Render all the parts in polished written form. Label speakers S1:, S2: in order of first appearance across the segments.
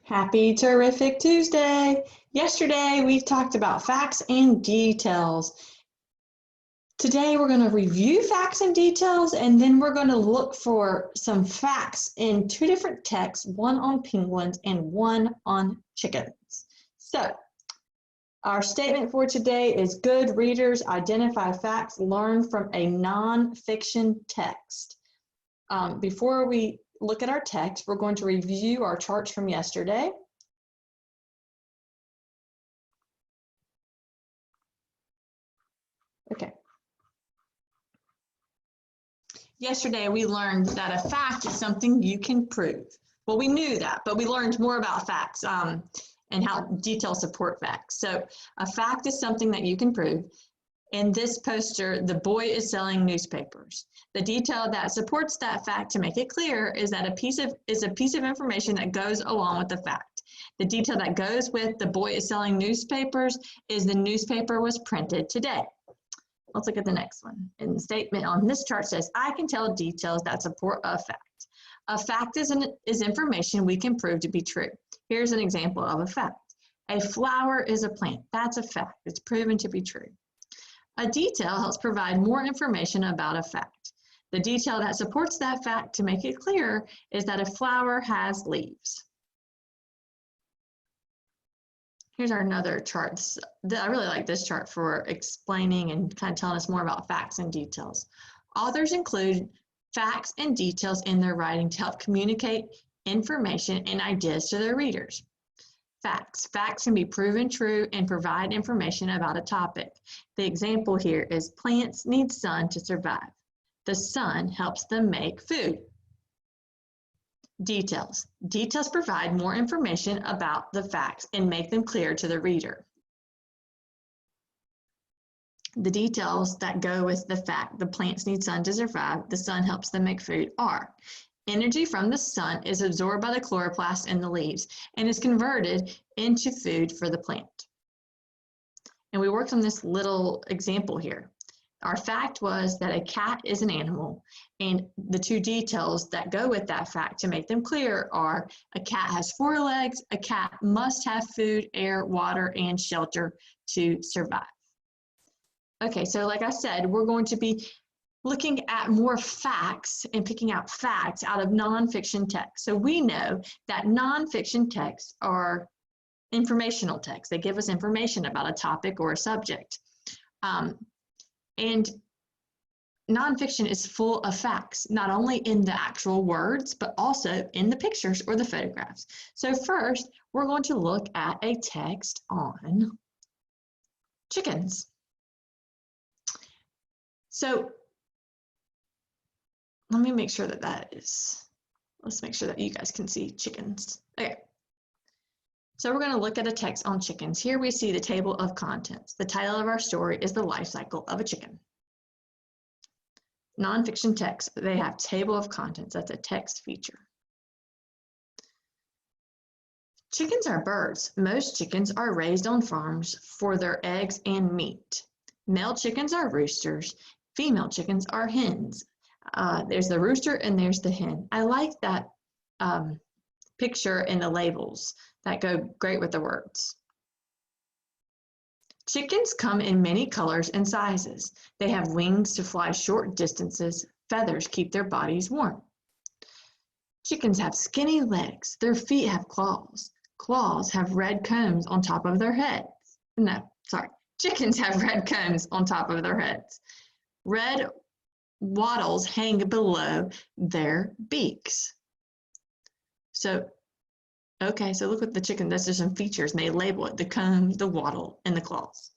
S1: Happy Terrific Tuesday! Yesterday we talked about facts and details. Today we're going to review facts and details, and then we're going to look for some facts in two different texts, one on penguins and one on chickens. So our statement for today is good readers identify facts learned from a non-fiction text. Before we look at our text, we're going to review our charts from yesterday. Okay. Yesterday, we learned that a fact is something you can prove. Well, we knew that, but we learned more about facts and how details support facts. So a fact is something that you can prove. In this poster, the boy is selling newspapers. The detail that supports that fact, to make it clear, is that a piece of information that goes along with the fact. The detail that goes with the boy is selling newspapers is the newspaper was printed today. Let's look at the next one. And the statement on this chart says, I can tell details that support a fact. A fact is information we can prove to be true. Here's an example of a fact. A flower is a plant. That's a fact. It's proven to be true. A detail helps provide more information about a fact. The detail that supports that fact, to make it clearer, is that a flower has leaves. Here's another chart. I really like this chart for explaining and kind of telling us more about facts and details. Authors include facts and details in their writing to help communicate information and ideas to their readers. Facts. Facts can be proven true and provide information about a topic. The example here is plants need sun to survive. The sun helps them make food. Details. Details provide more information about the facts and make them clear to the reader. The details that go with the fact the plants need sun to survive, the sun helps them make food, are energy from the sun is absorbed by the chloroplast in the leaves and is converted into food for the plant. And we worked on this little example here. Our fact was that a cat is an animal, and the two details that go with that fact to make them clear are a cat has 4 legs, a cat must have food, air, water, and shelter to survive. Okay, so like I said, we're going to be looking at more facts and picking out facts out of nonfiction texts. So we know that nonfiction texts are informational texts. They give us information about a topic or a subject. And nonfiction is full of facts, not only in the actual words, but also in the pictures or the photographs. So first, we're going to look at a text on chickens. So let me make sure let's make sure that you guys can see chickens. Okay. So we're going to look at a text on chickens. Here we see the table of contents. The title of our story is The Life Cycle of a Chicken. Nonfiction text, they have table of contents. That's a text feature. Chickens are birds. Most chickens are raised on farms for their eggs and meat. Male chickens are roosters. Female chickens are hens. There's the rooster and there's the hen. I like that picture in the labels that go great with the words. Chickens come in many colors and sizes. They have wings to fly short distances. Feathers keep their bodies warm. Chickens have skinny legs. Their feet have claws. Claws have red combs on top of their heads. No, sorry. Chickens have red combs on top of their heads. Red wattles hang below their beaks. So, okay, so look at the chicken. That's just some features, and they label it: the comb, the wattle, and the claws.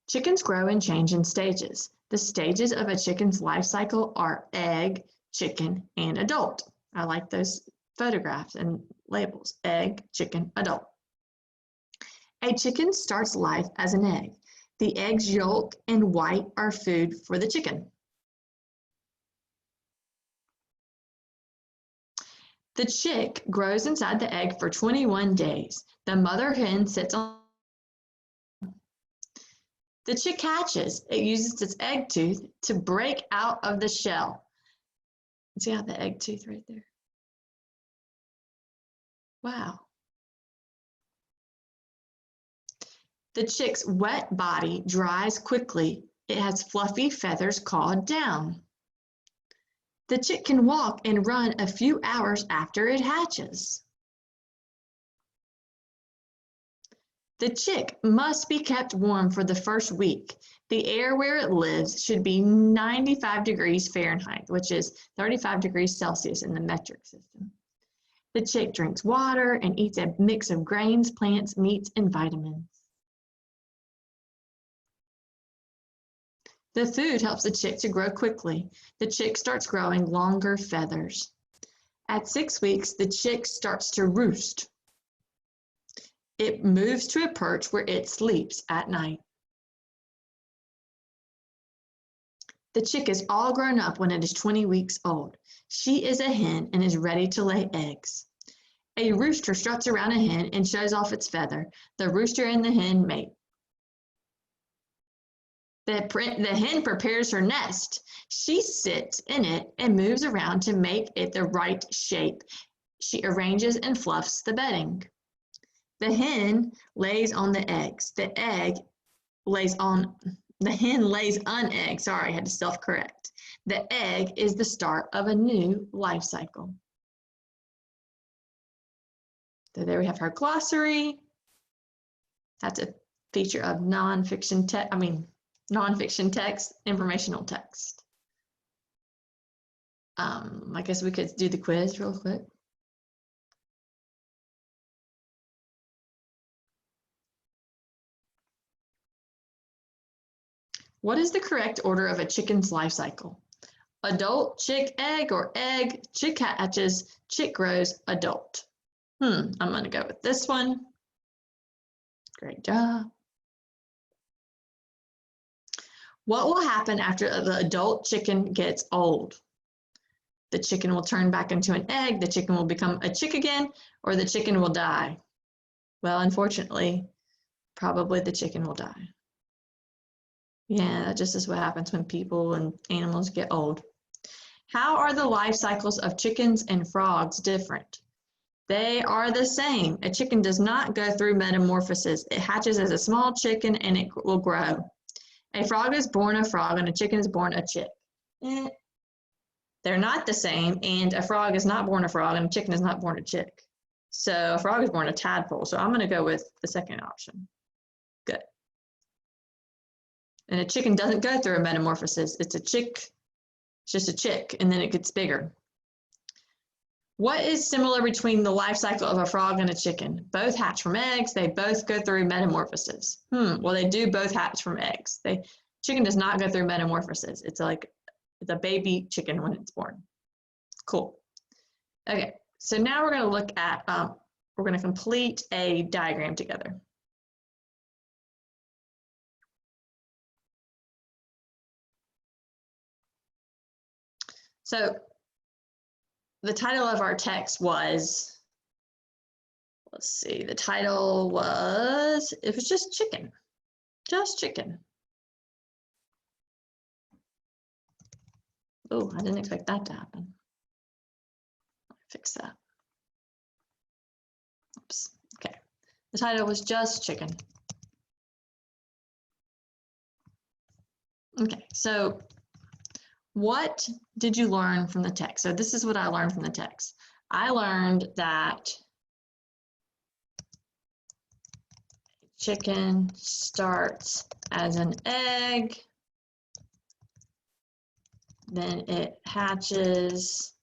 S1: Chickens grow and change in stages. The stages of a chicken's life cycle are egg, chicken, and adult. I like those photographs and labels: egg, chicken, adult. A chicken starts life as an egg. The egg's yolk and white are food for the chicken. The chick grows inside the egg for 21 days. The mother hen sits on. The chick hatches. It uses its egg tooth to break out of the shell. See how the egg tooth right there? Wow. The chick's wet body dries quickly. It has fluffy feathers called down. The chick can walk and run a few hours after it hatches. The chick must be kept warm for the first week. The air where it lives should be 95 degrees Fahrenheit, which is 35 degrees Celsius in the metric system. The chick drinks water and eats a mix of grains, plants, meats, and vitamins. The food helps the chick to grow quickly. The chick starts growing longer feathers. At 6 weeks, the chick starts to roost. It moves to a perch where it sleeps at night. The chick is all grown up when it is 20 weeks old. She is a hen and is ready to lay eggs. A rooster struts around a hen and shows off its feather. The rooster and the hen mate. The hen prepares her nest. She sits in it and moves around to make it the right shape. She arranges and fluffs the bedding. The hen lays on the eggs. The hen lays an egg. Sorry, I had to self-correct. The egg is the start of a new life cycle. So there we have our glossary. That's a feature of nonfiction text, informational text. I guess we could do the quiz real quick. What is the correct order of a chicken's life cycle? Adult, chick, egg, or egg, chick hatches, chick grows, adult. I'm gonna go with this one. Great job. What will happen after the adult chicken gets old? The chicken will turn back into an egg, the chicken will become a chick again, or the chicken will die? Well, unfortunately, probably the chicken will die. Yeah, that just is what happens when people and animals get old. How are the life cycles of chickens and frogs different? They are the same. A chicken does not go through metamorphosis. It hatches as a small chicken and it will grow. A frog is born a frog and a chicken is born a chick. They're not the same, and a frog is not born a frog and a chicken is not born a chick. So a frog is born a tadpole. So I'm going to go with the second option. Good. And a chicken doesn't go through a metamorphosis. It's a chick. It's just a chick, and then it gets bigger. What is similar between the life cycle of a frog and a chicken? Both hatch from eggs. They both go through metamorphosis. Well, they do both hatch from eggs. Chicken does not go through metamorphosis. It's a baby chicken when it's born. Cool. Okay, so now we're going to look at, we're going to complete a diagram together. So the title of our text was, let's see, the title was, it was just chicken, just chicken. Oh, I didn't expect that to happen. Fix that. Oops, okay. The title was just chicken. Okay, so what did you learn from the text? So this is what I learned from the text. I learned that chicken starts as an egg, then it hatches,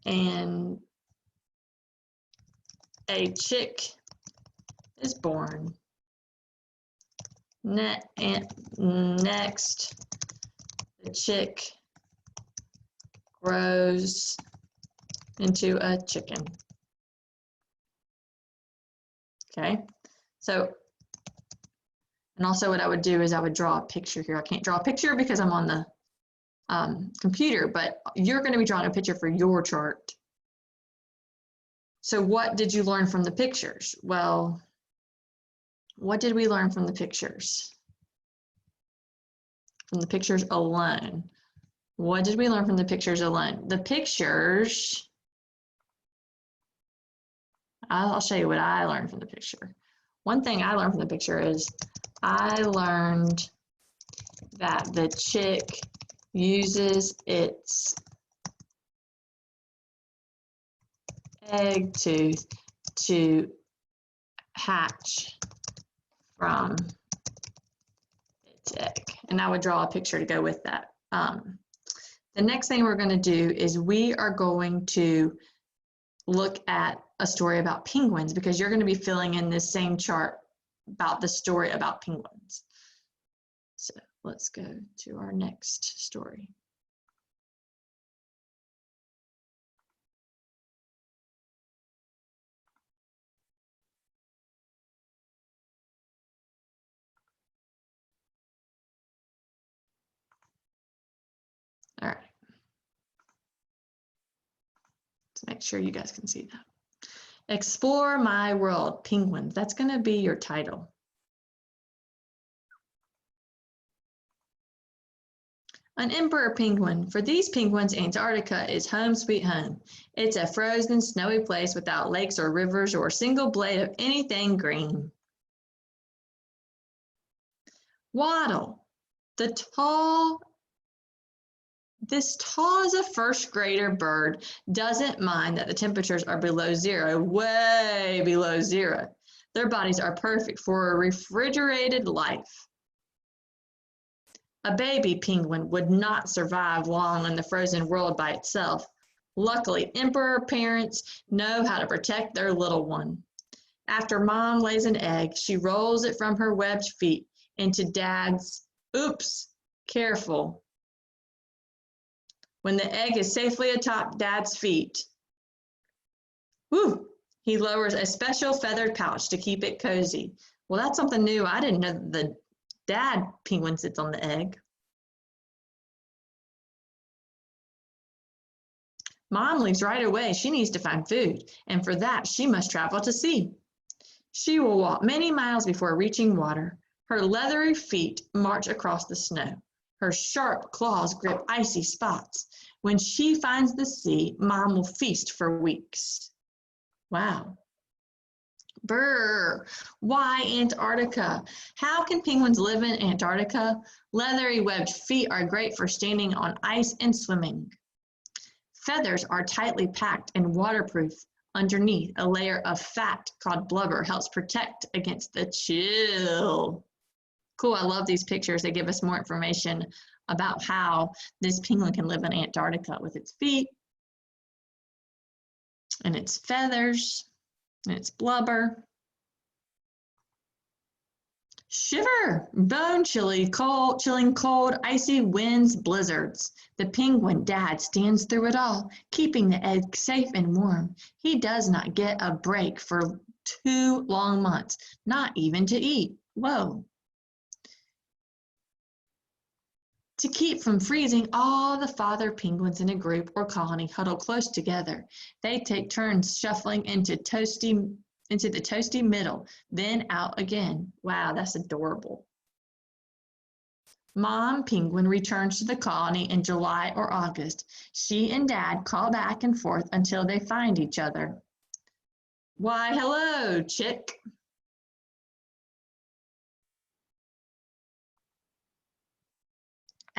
S1: and a chick is born. Next, the chick grows into a chicken. Okay, so, and also what I would do is I would draw a picture here. I can't draw a picture because I'm on the computer, but you're going to be drawing a picture for your chart. So what did you learn from the pictures? Well, what did we learn from the pictures? From the pictures alone. What did we learn from the pictures alone? The pictures, I'll show you what I learned from the picture. One thing I learned from the picture is I learned that the chick uses its egg tooth to hatch from its egg. And I would draw a picture to go with that. The next thing we're going to do is we are going to look at a story about penguins, because you're going to be filling in this same chart about the story about penguins. So let's go to our next story. All right. Let's make sure you guys can see that. Explore My World, Penguins. That's going to be your title. An emperor penguin. For these penguins, Antarctica is home sweet home. It's a frozen, snowy place without lakes or rivers or a single blade of anything green. Waddle. This tall as a first grader bird doesn't mind that the temperatures are below zero, way below zero. Their bodies are perfect for a refrigerated life. A baby penguin would not survive long in the frozen world by itself. Luckily, emperor parents know how to protect their little one. After mom lays an egg, she rolls it from her webbed feet into dad's, oops, careful. When the egg is safely atop dad's feet, whoo, he lowers a special feathered pouch to keep it cozy. Well, that's something new. I didn't know that the dad penguin sits on the egg. Mom leaves right away. She needs to find food, and for that, she must travel to sea. She will walk many miles before reaching water. Her leathery feet march across the snow. Her sharp claws grip icy spots. When she finds the sea, Mom will feast for weeks. Wow. Brr, why Antarctica? How can penguins live in Antarctica? Leathery webbed feet are great for standing on ice and swimming. Feathers are tightly packed and waterproof. Underneath, a layer of fat called blubber helps protect against the chill. Cool, I love these pictures. They give us more information about how this penguin can live in Antarctica with its feet and its feathers and its blubber. Shiver, bone chilling cold, icy winds, blizzards. The penguin dad stands through it all, keeping the egg safe and warm. He does not get a break for 2 long months, not even to eat. Whoa. To keep from freezing, all the father penguins in a group or colony huddle close together. They take turns shuffling into the toasty middle, then out again. Wow, that's adorable. Mom penguin returns to the colony in July or August. She and dad call back and forth until they find each other. Why, hello, chick.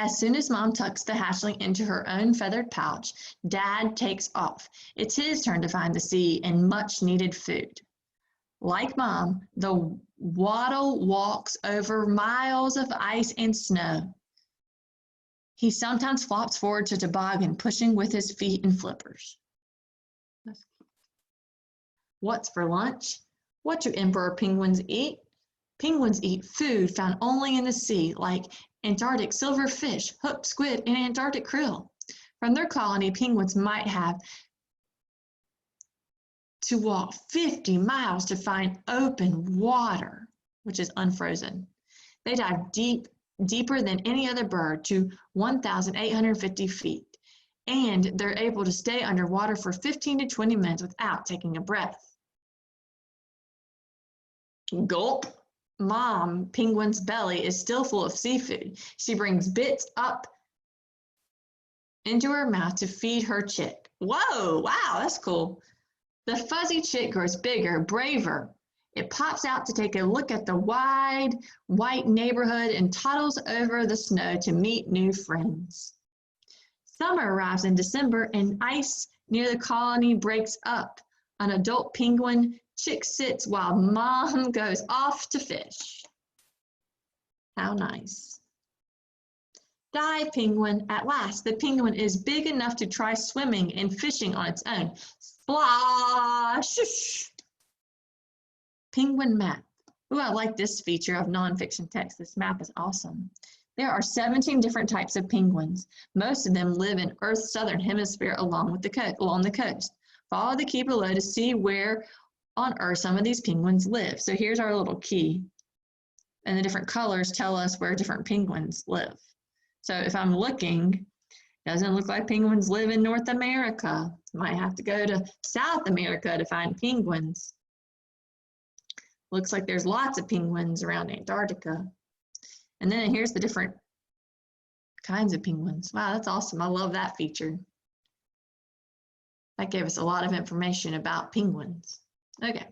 S1: As soon as Mom tucks the hatchling into her own feathered pouch, Dad takes off. It's his turn to find the sea and much needed food. Like Mom, the waddle walks over miles of ice and snow. He sometimes flops forward to toboggan, pushing with his feet and flippers. What's for lunch? What do emperor penguins eat? Penguins eat food found only in the sea, like Antarctic silverfish, hooked squid, and Antarctic krill. From their colony, penguins might have to walk 50 miles to find open water, which is unfrozen. They dive deeper than any other bird, to 1,850 feet, and they're able to stay underwater for 15 to 20 minutes without taking a breath. Gulp. Mom penguin's belly is still full of seafood. She brings bits up into her mouth to feed her chick. Whoa, wow, that's cool. The fuzzy chick grows bigger, braver. It pops out to take a look at the wide, white neighborhood and toddles over the snow to meet new friends. Summer arrives in December and ice near the colony breaks up. An adult penguin chick sits while mom goes off to fish. How nice. Dive penguin. At last, the penguin is big enough to try swimming and fishing on its own. Splash! Penguin map. Ooh, I like this feature of nonfiction text. This map is awesome. There are 17 different types of penguins. Most of them live in Earth's southern hemisphere along the coast. Follow the key below to see where on Earth some of these penguins live. So here's our little key. And the different colors tell us where different penguins live. So if I'm looking, doesn't look like penguins live in North America. Might have to go to South America to find penguins. Looks like there's lots of penguins around Antarctica. And then here's the different kinds of penguins. Wow, that's awesome. I love that feature. That gave us a lot of information about penguins. Okay.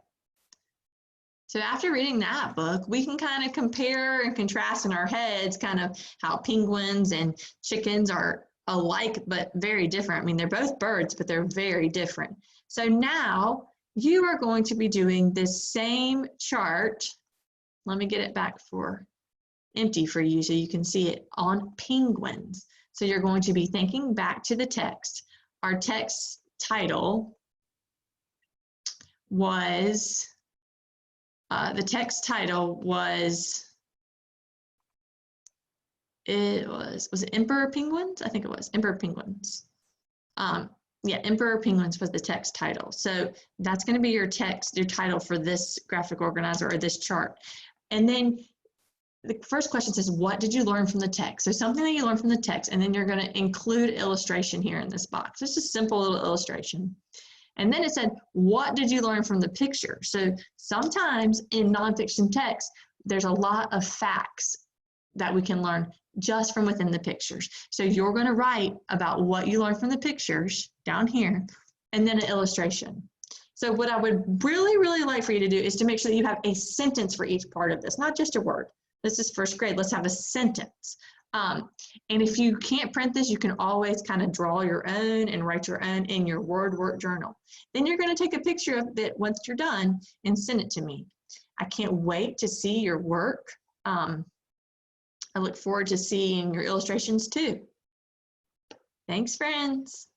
S1: So after reading that book, we can kind of compare and contrast in our heads kind of how penguins and chickens are alike but very different. I mean, they're both birds, but they're very different. So now you are going to be doing this same chart. Let me get it back for empty for you so you can see it on penguins. So you're going to be thinking back to the text. Our text title was was it Emperor Penguins? I think it was Emperor Penguins. Yeah, Emperor Penguins was the text title. So that's going to be your text, your title for this graphic organizer or this chart. And then the first question says, what did you learn from the text? So something that you learned from the text, and then you're going to include illustration here in this box. Just a simple little illustration. And then it said, what did you learn from the picture? So sometimes in nonfiction text, there's a lot of facts that we can learn just from within the pictures. So you're going to write about what you learned from the pictures down here, and then an illustration. So what I would really, really like for you to do is to make sure that you have a sentence for each part of this, not just a word. This is first grade. Let's have a sentence. And if you can't print this, you can always kind of draw your own and write your own in your Word work journal. Then you're going to take a picture of it once you're done and send it to me. I can't wait to see your work. I look forward to seeing your illustrations too. Thanks, friends.